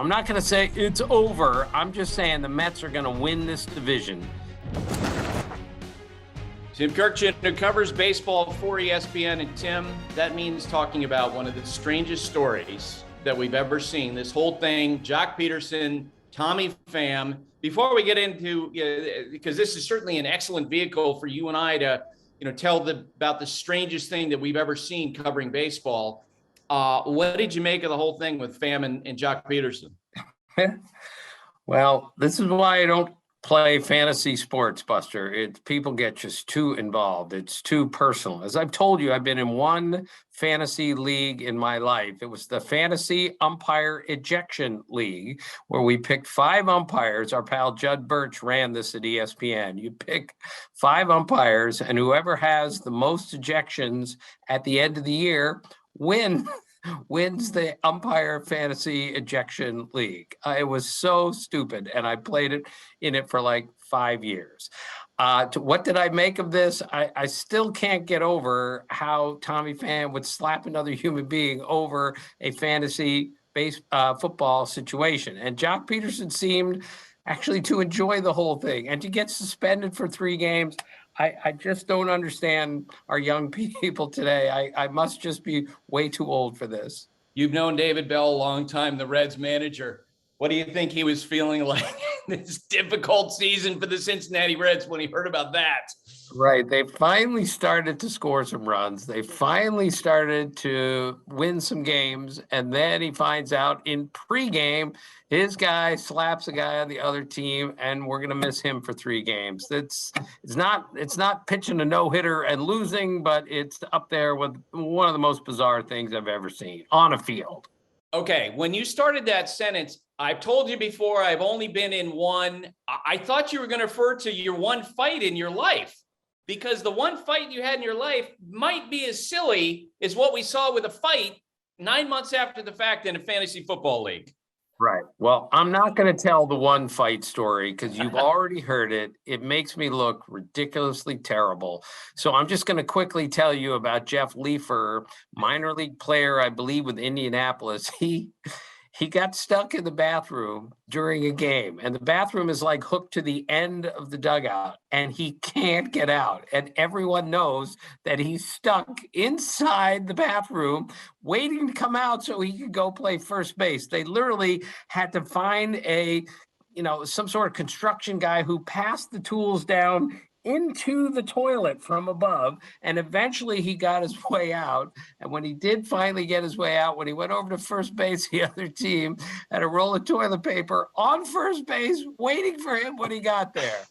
I'm not going to say it's over. I'm just saying the Mets are going to win this division. Tim Kirkchin, who covers baseball for ESPN. And Tim, that means talking about one of the strangest stories that we've ever seen. This whole thing, Joc Pederson, Tommy Pham. Before we get into, because this is certainly an excellent vehicle for you and I to, tell about the strangest thing that we've ever seen covering baseball. What did you make of the whole thing with Pham and Joc Pederson? Well, this is why I don't play fantasy sports, Buster. People get just too involved. It's too personal. As I've told you, I've been in one fantasy league in my life. It was the Fantasy Umpire Ejection League, where we picked 5 umpires. Our pal Judd Birch ran this at ESPN. You pick 5 umpires, and whoever has the most ejections at the end of the year wins the Umpire Fantasy Ejection League. It was so stupid, and I played in it for like 5 years. What did I make of this? I still can't get over how Tommy Pham would slap another human being over a fantasy football situation. And Joc Pederson seemed actually to enjoy the whole thing. And to get suspended for 3 games, I just don't understand our young people today. I must just be way too old for this. You've known David Bell a long time, the Reds manager. What do you think he was feeling like this difficult season for the Cincinnati Reds when he heard about that? Right. They finally started to score some runs. They finally started to win some games. And then he finds out in pregame, his guy slaps a guy on the other team, and we're going to miss him for 3 games. It's not pitching a no-hitter and losing, but it's up there with one of the most bizarre things I've ever seen on a field. Okay, when you started that sentence, I've told you before, I've only been in one. I thought you were going to refer to your one fight in your life, because the one fight you had in your life might be as silly as what we saw with a fight 9 months after the fact in a fantasy football league. Right. Well, I'm not going to tell the one fight story because you've already heard it. It makes me look ridiculously terrible. So I'm just going to quickly tell you about Jeff Leafer, minor league player, I believe, with Indianapolis. He got stuck in the bathroom during a game, and the bathroom is like hooked to the end of the dugout, and he can't get out. And everyone knows that he's stuck inside the bathroom waiting to come out so he could go play first base. They literally had to find some sort of construction guy who passed the tools down into the toilet from above, and eventually he got his way out. And when he did finally get his way out, when he went over to first base, the other team had a roll of toilet paper on first base waiting for him when he got there.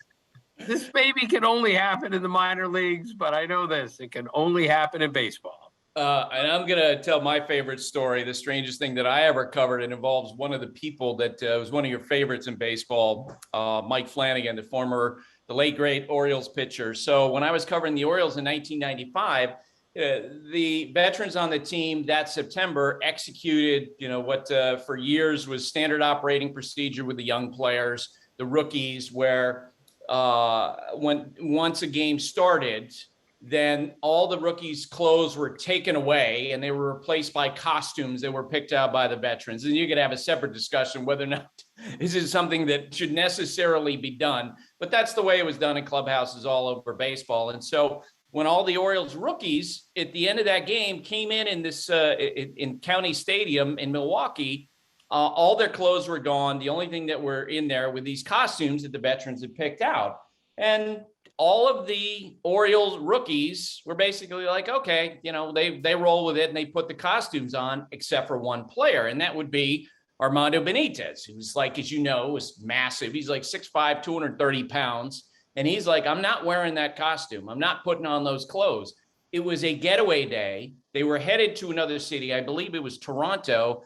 This maybe can only happen in the minor leagues, but I know this, it can only happen in baseball. And I'm going to tell my favorite story, the strangest thing that I ever covered. It involves one of the people that was one of your favorites in baseball, Mike Flanigan, the late, great Orioles pitcher. So when I was covering the Orioles in 1995, the veterans on the team that September executed, what for years was standard operating procedure with the young players, the rookies, where once a game started, then all the rookies' clothes were taken away and they were replaced by costumes that were picked out by the veterans. And you could have a separate discussion whether or not this is something that should necessarily be done, but that's the way it was done in clubhouses all over baseball. And so when all the Orioles rookies at the end of that game came in this in County Stadium in Milwaukee, all their clothes were gone. The only thing that were in there were these costumes that the veterans had picked out. And all of the Orioles rookies were basically like, okay, they roll with it and they put the costumes on, except for one player. And that would be Armando Benitez, who's like, as you know, was massive. He's like 6'5", 230 pounds. And he's like, I'm not wearing that costume. I'm not putting on those clothes. It was a getaway day. They were headed to another city. I believe it was Toronto.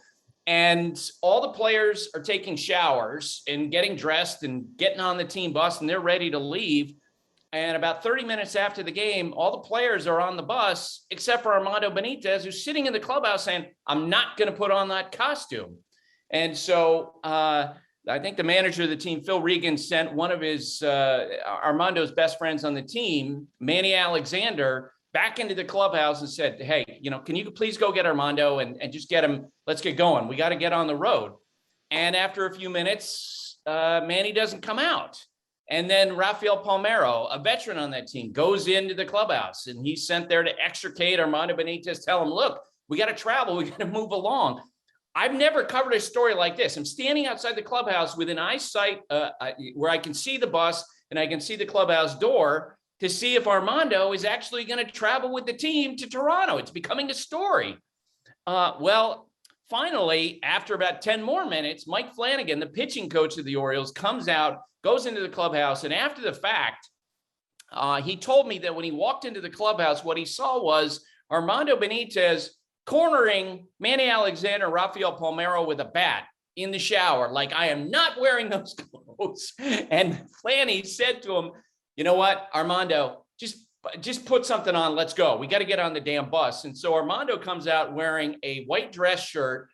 And all the players are taking showers and getting dressed and getting on the team bus, and they're ready to leave. And about 30 minutes after the game, all the players are on the bus, except for Armando Benitez, who's sitting in the clubhouse saying, I'm not going to put on that costume. And so I think the manager of the team, Phil Regan, sent one of his Armando's best friends on the team, Manny Alexander, back into the clubhouse and said, hey, can you please go get Armando and just get him? Let's get going. We got to get on the road. And after a few minutes, Manny doesn't come out. And then Rafael Palmeiro, a veteran on that team, goes into the clubhouse, and he's sent there to extricate Armando Benitez, tell him, look, we got to travel. We got to move along. I've never covered a story like this. I'm standing outside the clubhouse within eyesight where I can see the bus and I can see the clubhouse door to see if Armando is actually going to travel with the team to Toronto. It's becoming a story. Well, finally, after about 10 more minutes, Mike Flanigan, the pitching coach of the Orioles, comes out, goes into the clubhouse, and after the fact, he told me that when he walked into the clubhouse, what he saw was Armando Benitez cornering Manny Alexander, Rafael Palmeiro with a bat in the shower. Like, I am not wearing those clothes. And Flanny said to him, you know what, Armando, just put something on. Let's go. We got to get on the damn bus. And so Armando comes out wearing a white dress shirt,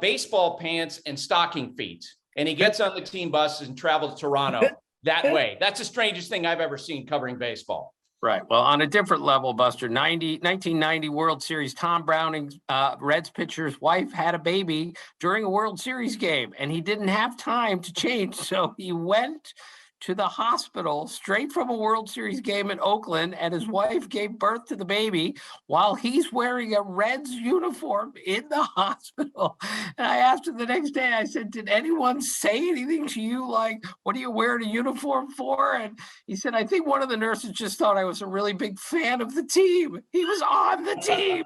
baseball pants, and stocking feet. And he gets on the team bus and travels to Toronto that way. That's the strangest thing I've ever seen covering baseball. Right. Well, on a different level, Buster, 1990 World Series, Tom Browning's Reds pitcher's wife had a baby during a World Series game, and he didn't have time to change. So he went to the hospital straight from a World Series game in Oakland, and his wife gave birth to the baby while he's wearing a Reds uniform in the hospital. And I asked him the next day, I said, did anyone say anything to you like, what are you wearing a uniform for? And he said, I think one of the nurses just thought I was a really big fan of the team. He was on the team.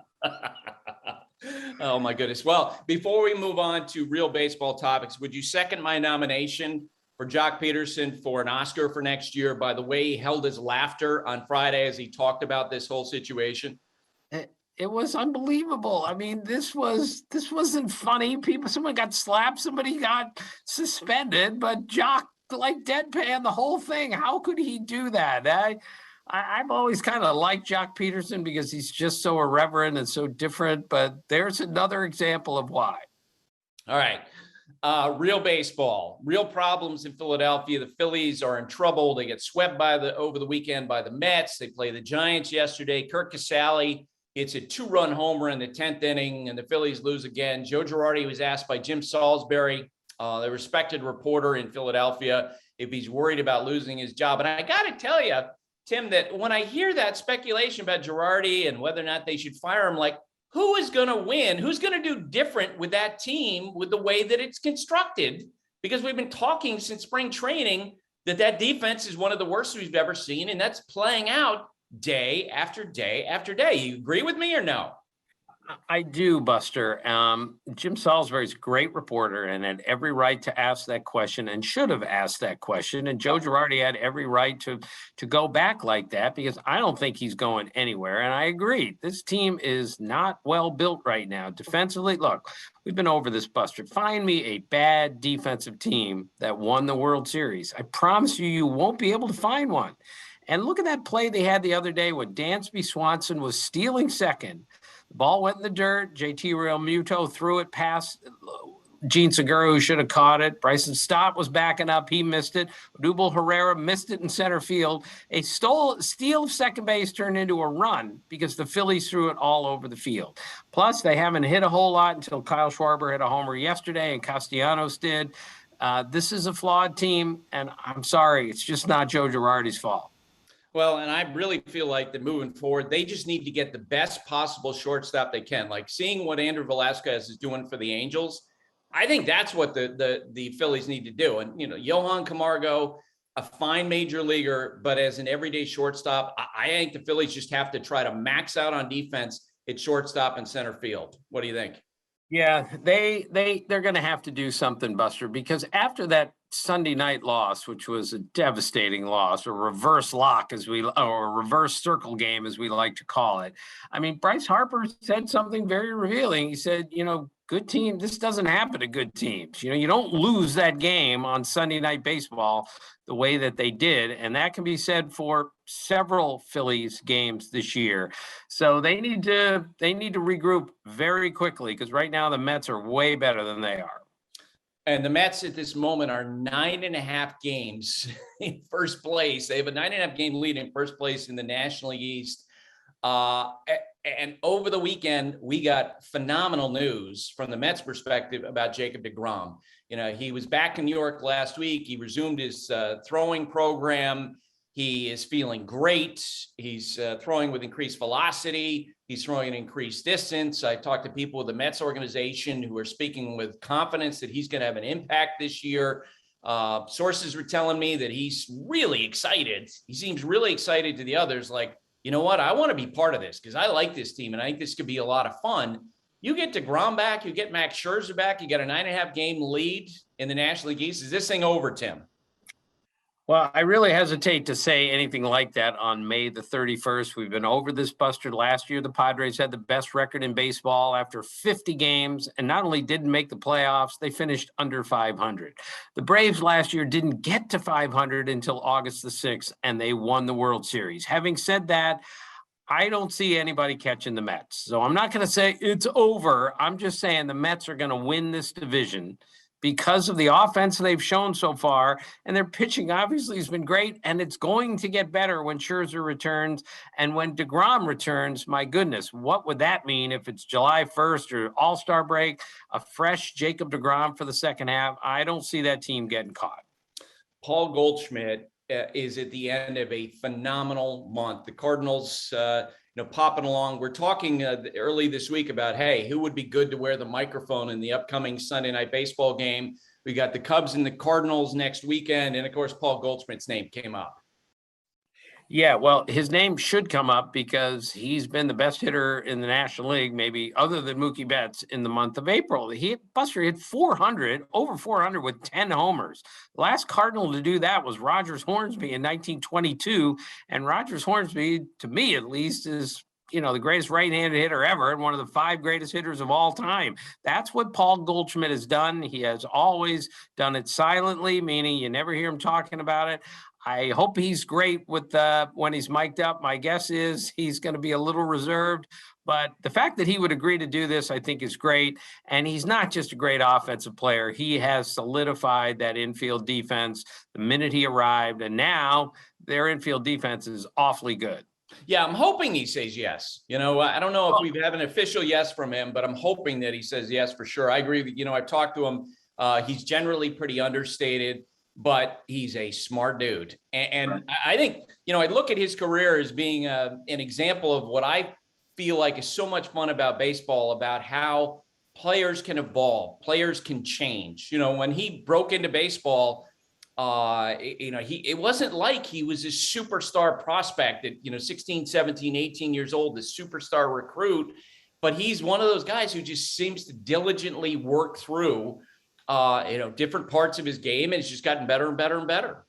Oh, my goodness. Well, before we move on to real baseball topics, would you second my nomination for Joc Pederson for an Oscar for next year? By the way, he held his laughter on Friday as he talked about this whole situation. It was unbelievable. I mean, this wasn't funny. Someone got slapped, somebody got suspended, but Joc like deadpan the whole thing. How could he do that? I've always kind of liked Joc Pederson because he's just so irreverent and so different, but there's another example of why. All right. Real baseball, real problems in Philadelphia. The Phillies are in trouble. They get swept over the weekend by the Mets. They play the Giants yesterday. Kurt Casale hits a 2-run homer in the 10th inning, and the Phillies lose again. Joe Girardi was asked by Jim Salisbury, the respected reporter in Philadelphia, if he's worried about losing his job. And I got to tell you, Tim, that when I hear that speculation about Girardi and whether or not they should fire him, like, who is going to win? Who's going to do different with that team with the way that it's constructed? Because we've been talking since spring training that defense is one of the worst we've ever seen, and that's playing out day after day after day. You agree with me or no? I do, Buster. Jim Salisbury's a great reporter and had every right to ask that question and should have asked that question. And Joe Girardi had every right to go back like that because I don't think he's going anywhere. And I agree. This team is not well built right now. Defensively, look, we've been over this, Buster. Find me a bad defensive team that won the World Series. I promise you won't be able to find one. And look at that play they had the other day when Dansby Swanson was stealing second. The ball went in the dirt. JT Realmuto threw it past Gene Segura, who should have caught it. Bryson Stott was backing up. He missed it. Odubel Herrera missed it in center field. A steal of second base turned into a run because the Phillies threw it all over the field. Plus, they haven't hit a whole lot until Kyle Schwarber hit a homer yesterday and Castellanos did. This is a flawed team, and I'm sorry, it's just not Joe Girardi's fault. Well, and I really feel like that moving forward, they just need to get the best possible shortstop they can. Like seeing what Andrew Velasquez is doing for the Angels, I think that's what the Phillies need to do. And, you know, Johan Camargo, a fine major leaguer, but as an everyday shortstop, I think the Phillies just have to try to max out on defense at shortstop and center field. What do you think? Yeah, they're going to have to do something, Buster, because after that Sunday night loss, which was a devastating loss, a reverse lock or a reverse circle game, as we like to call it. I mean, Bryce Harper said something very revealing. He said, you know, good team, this doesn't happen to good teams. You know, you don't lose that game on Sunday Night Baseball the way that they did. And that can be said for several Phillies games this year. So they need to regroup very quickly because right now the Mets are way better than they are. And the Mets at this moment are 9.5 games in first place. They have a 9.5 game lead in first place in the National League East. And over the weekend, we got phenomenal news from the Mets perspective about Jacob DeGrom. He was back in New York last week. He resumed his throwing program. He is feeling great. He's throwing with increased velocity. He's throwing an increased distance. I talked to people with the Mets organization who are speaking with confidence that he's going to have an impact this year. Sources were telling me that he's really excited. He seems really excited to the others. Like, you know what? I want to be part of this because I like this team and I think this could be a lot of fun. You get DeGrom back, you get Max Scherzer back, you got a 9.5 game lead in the National League East. Is this thing over, Tim? Well, I really hesitate to say anything like that on May the 31st. We've been over this, Buster. Last year, the Padres had the best record in baseball after 50 games, and not only didn't make the playoffs, they finished under 500. The Braves last year didn't get to 500 until August the 6th, and they won the World Series. Having said that, I don't see anybody catching the Mets. So I'm not going to say it's over. I'm just saying the Mets are going to win this division because of the offense they've shown so far, and their pitching obviously has been great, and it's going to get better when Scherzer returns, and when DeGrom returns. My goodness, what would that mean if it's July 1st or All-Star break, a fresh Jacob DeGrom for the second half? I don't see that team getting caught. Paul Goldschmidt is at the end of a phenomenal month. The Cardinals, popping along. We're talking early this week about, hey, who would be good to wear the microphone in the upcoming Sunday night baseball game? We got the Cubs and the Cardinals next weekend. And of course, Paul Goldschmidt's name came up. Yeah, well, his name should come up because he's been the best hitter in the National League, maybe other than Mookie Betts, in the month of April. Buster hit 400, over 400 with 10 homers. The last Cardinal to do that was Rogers Hornsby in 1922. And Rogers Hornsby, to me at least, is the greatest right-handed hitter ever and one of the 5 greatest hitters of all time. That's what Paul Goldschmidt has done. He has always done it silently, meaning you never hear him talking about it. I hope he's great with when he's mic'd up. My guess is he's going to be a little reserved, but the fact that he would agree to do this, I think, is great. And he's not just a great offensive player. He has solidified that infield defense the minute he arrived, and now their infield defense is awfully good. Yeah, I'm hoping he says yes. I don't know if we have an official yes from him, but I'm hoping that he says yes for sure. I agree with, I've talked to him. He's generally pretty understated, but he's a smart dude. And I think, I look at his career as being an example of what I feel like is so much fun about baseball, about how players can evolve, players can change. When he broke into baseball, it wasn't like he was a superstar prospect at, 16, 17, 18 years old, the superstar recruit, but he's one of those guys who just seems to diligently work through different parts of his game, and it's just gotten better and better and better.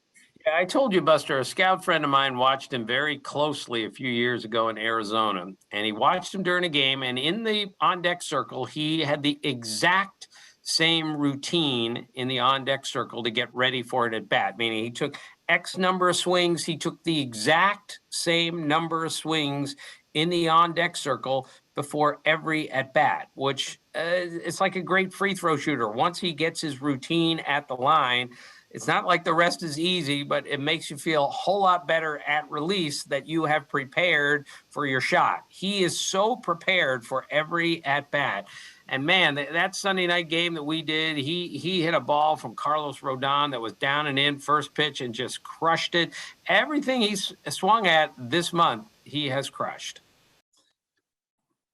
Yeah, I told you, Buster, a scout friend of mine watched him very closely a few years ago in Arizona, and he watched him during a game, and in the on-deck circle, he had the exact same routine in the on-deck circle to get ready for it at bat, meaning he took X number of swings. He took the exact same number of swings in the on-deck circle before every at-bat, which it's like a great free throw shooter. Once he gets his routine at the line, it's not like the rest is easy, but it makes you feel a whole lot better at release that you have prepared for your shot. He is so prepared for every at-bat. And man, that Sunday night game that we did, he hit a ball from Carlos Rodon that was down and in first pitch and just crushed it. Everything he's swung at this month, he has crushed.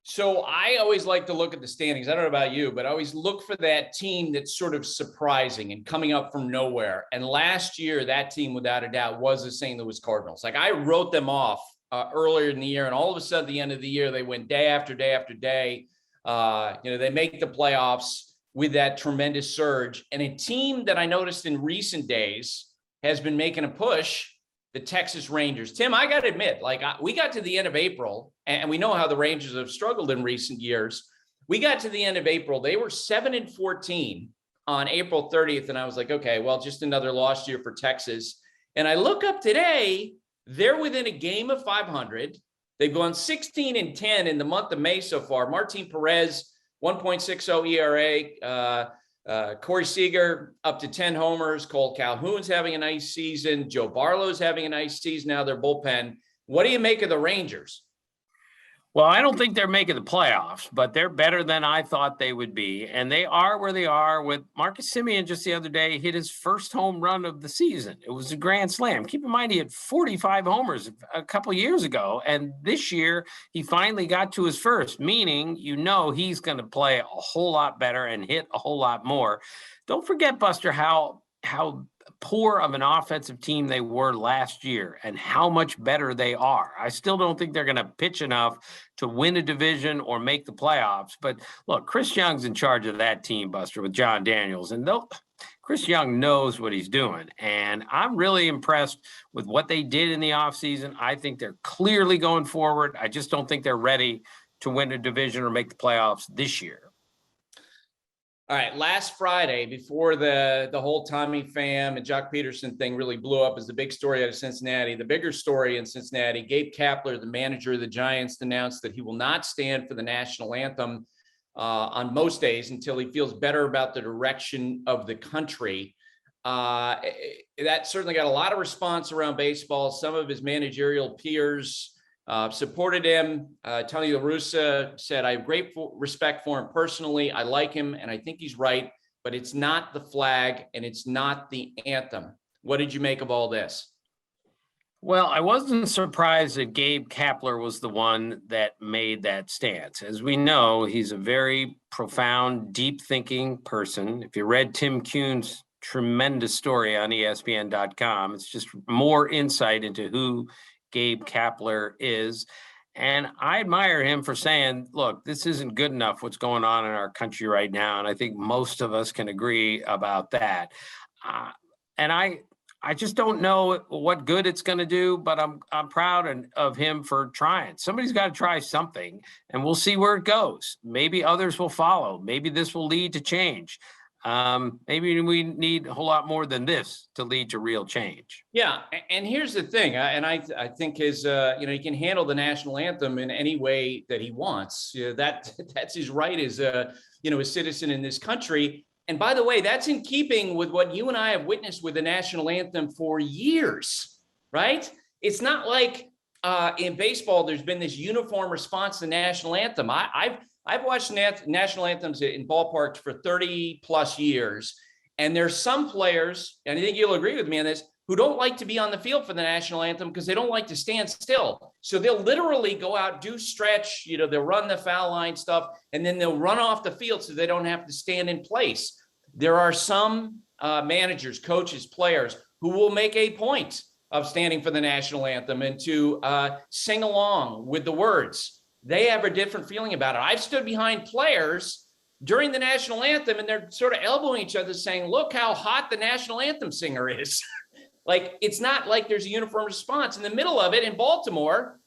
So I always like to look at the standings. I don't know about you, but I always look for that team that's sort of surprising and coming up from nowhere. And last year, that team, without a doubt, was the St. Louis Cardinals. Like, I wrote them off earlier in the year, and all of a sudden, at the end of the year, they went day after day after day. They make the playoffs with that tremendous surge. And a team that I noticed in recent days has been making a push, the Texas Rangers. Tim, I got to admit, we got to the end of April, and we know how the Rangers have struggled in recent years. We got to the end of April. They were 7-14 on April 30th. And I was like, okay, well, just another lost year for Texas. And I look up today, they're within a game of 500. They've gone 16-10 in the month of May so far. Martin Perez, 1.60 ERA. Corey Seager up to 10 homers. Cole Calhoun's having a nice season. Joe Barlow's having a nice season. Now their bullpen. What do you make of the Rangers? Well, I don't think they're making the playoffs, but they're better than I thought they would be. And they are where they are with Marcus Semien just the other day hit his first home run of the season. It was a grand slam. Keep in mind, he had 45 homers a couple years ago. And this year, he finally got to his first, meaning, he's going to play a whole lot better and hit a whole lot more. Don't forget, Buster, how poor of an offensive team they were last year and how much better they are. I still don't think they're going to pitch enough to win a division or make the playoffs. But look, Chris Young's in charge of that team, Buster, with John Daniels. And Chris Young knows what he's doing. And I'm really impressed with what they did in the offseason. I think they're clearly going forward. I just don't think they're ready to win a division or make the playoffs this year. All right, last Friday, before the whole Tommy Pham and Joc Pederson thing really blew up as the big story out of Cincinnati, the bigger story in Cincinnati, Gabe Kapler, the manager of the Giants, announced that he will not stand for the national anthem on most days until he feels better about the direction of the country. That certainly got a lot of response around baseball. Some of his managerial peers supported him. Tony La Russa said, I have great respect for him personally. I like him, and I think he's right, but it's not the flag and it's not the anthem. What did you make of all this? Well, I wasn't surprised that Gabe Kapler was the one that made that stance. As we know, he's a very profound, deep-thinking person. If you read Tim Kuhn's tremendous story on ESPN.com, it's just more insight into who Gabe Kapler is. And I admire him for saying, look, this isn't good enough what's going on in our country right now. And I think most of us can agree about that. And I just don't know what good it's going to do, but I'm proud of him for trying. Somebody's got to try something, and we'll see where it goes. Maybe others will follow. Maybe this will lead to change. Maybe we need a whole lot more than this to lead to real change. Yeah, and here's the thing, and I think he can handle the national anthem in any way that he wants. That's his right as a citizen in this country. And by the way, that's in keeping with what you and I have witnessed with the national anthem for years, right? It's not like in baseball there's been this uniform response to the national anthem. I've watched national anthems in ballparks for 30 plus years. And there's some players, and I think you'll agree with me on this, who don't like to be on the field for the national anthem because they don't like to stand still. So they'll literally go out, do stretch, they'll run the foul line stuff, and then they'll run off the field so they don't have to stand in place. There are some managers, coaches, players who will make a point of standing for the national anthem and to sing along with the words. They have a different feeling about it. I've stood behind players during the national anthem and they're sort of elbowing each other saying, look how hot the national anthem singer is. Like, it's not like there's a uniform response. In the middle of it in Baltimore,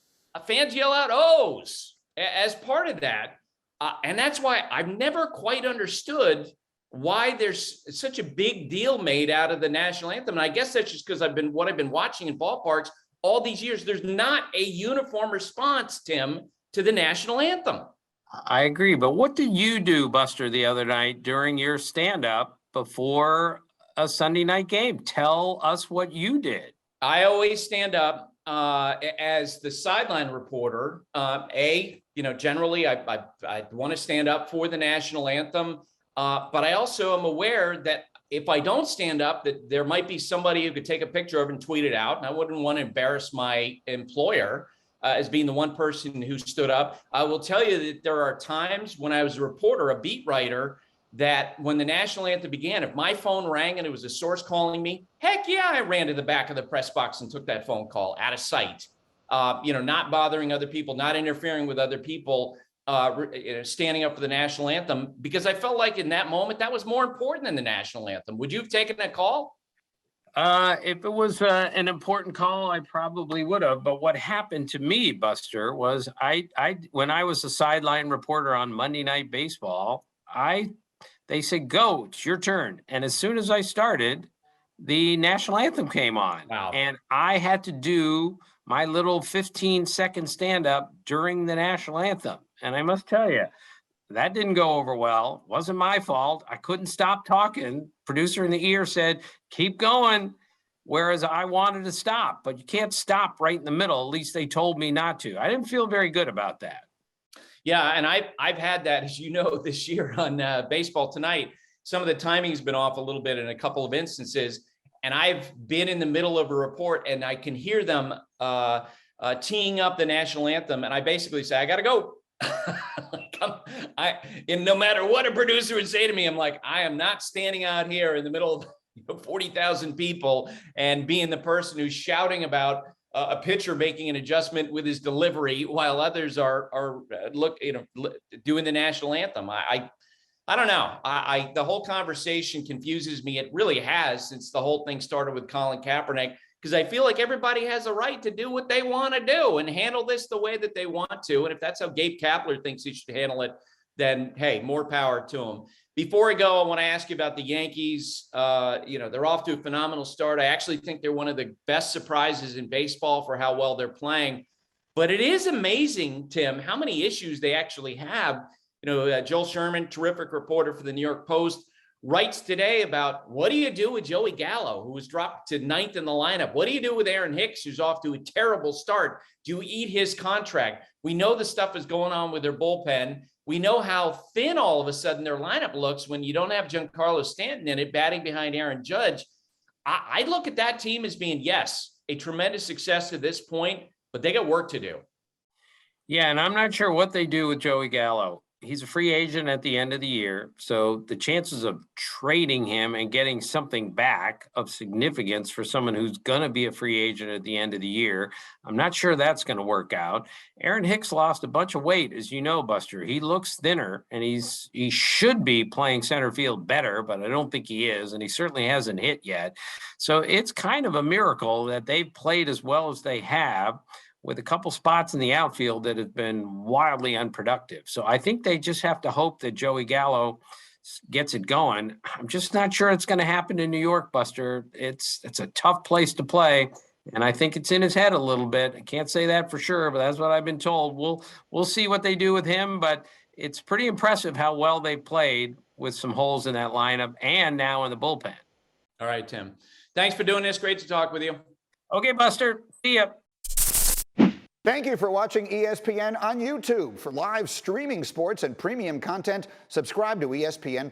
fans yell out O's as part of that. And that's why I've never quite understood why there's such a big deal made out of the national anthem. And I guess that's just because I've been watching in ballparks all these years. There's not a uniform response, Tim, to the national anthem. I agree. But what did you do, Buster, the other night during your stand-up before a Sunday night game? Tell us what you did. I always stand up as the sideline reporter. Generally, I want to stand up for the national anthem. But I also am aware that if I don't stand up, that there might be somebody who could take a picture of it and tweet it out. And I wouldn't want to embarrass my employer as being the one person who stood up. I will tell you that there are times when I was a reporter, a beat writer, that when the national anthem began, if my phone rang and it was a source calling me, heck yeah, I ran to the back of the press box and took that phone call out of sight. Not bothering other people, not interfering with other people, standing up for the national anthem, because I felt like in that moment, that was more important than the national anthem. Would you have taken that call? If it was an important call, I probably would have. But what happened to me, Buster, was when I was a sideline reporter on Monday Night Baseball, they said, go, it's your turn. And as soon as I started, the national anthem came on. Wow. And I had to do my little 15-second stand-up during the national anthem. And I must tell you, that didn't go over well. Wasn't my fault. I couldn't stop talking. Producer in the ear said, keep going. Whereas I wanted to stop, but you can't stop right in the middle. At least they told me not to. I didn't feel very good about that. Yeah, and I've had that, as you know, this year on Baseball Tonight. Some of the timing's been off a little bit in a couple of instances, and I've been in the middle of a report, and I can hear them teeing up the national anthem, and I basically say, I got to go. And no matter what a producer would say to me, I'm like, I am not standing out here in the middle of 40,000 people and being the person who's shouting about a pitcher making an adjustment with his delivery while others are doing the national anthem. I don't know. The whole conversation confuses me. It really has, since the whole thing started with Colin Kaepernick, because I feel like everybody has a right to do what they want to do and handle this the way that they want to. And if that's how Gabe Kapler thinks he should handle it, then hey, more power to him. Before I go, I want to ask you about the Yankees. They're off to a phenomenal start. I actually think they're one of the best surprises in baseball for how well they're playing. But it is amazing, Tim, how many issues they actually have. Joel Sherman, terrific reporter for the New York Post, writes today about what do you do with Joey Gallo, who was dropped to 9th in the lineup? What do you do with Aaron Hicks, who's off to a terrible start? Do you eat his contract? We know the stuff is going on with their bullpen. We know how thin all of a sudden their lineup looks when you don't have Giancarlo Stanton in it, batting behind Aaron Judge. I look at that team as being, yes, a tremendous success to this point, but they got work to do. Yeah, and I'm not sure what they do with Joey Gallo. He's a free agent at the end of the year, so the chances of trading him and getting something back of significance for someone who's going to be a free agent at the end of the year, I'm not sure that's going to work out. Aaron Hicks lost a bunch of weight, as you know, Buster. He looks thinner, and he should be playing center field better, but I don't think he is, and he certainly hasn't hit yet. So it's kind of a miracle that they've played as well as they have, with a couple spots in the outfield that have been wildly unproductive. So I think they just have to hope that Joey Gallo gets it going. I'm just not sure it's going to happen in New York, Buster. It's a tough place to play, and I think it's in his head a little bit. I can't say that for sure, but that's what I've been told. We'll see what they do with him, but it's pretty impressive how well they played with some holes in that lineup and now in the bullpen. All right, Tim. Thanks for doing this. Great to talk with you. Okay, Buster. See ya. Thank you for watching ESPN on YouTube. For live streaming sports and premium content, subscribe to ESPN+.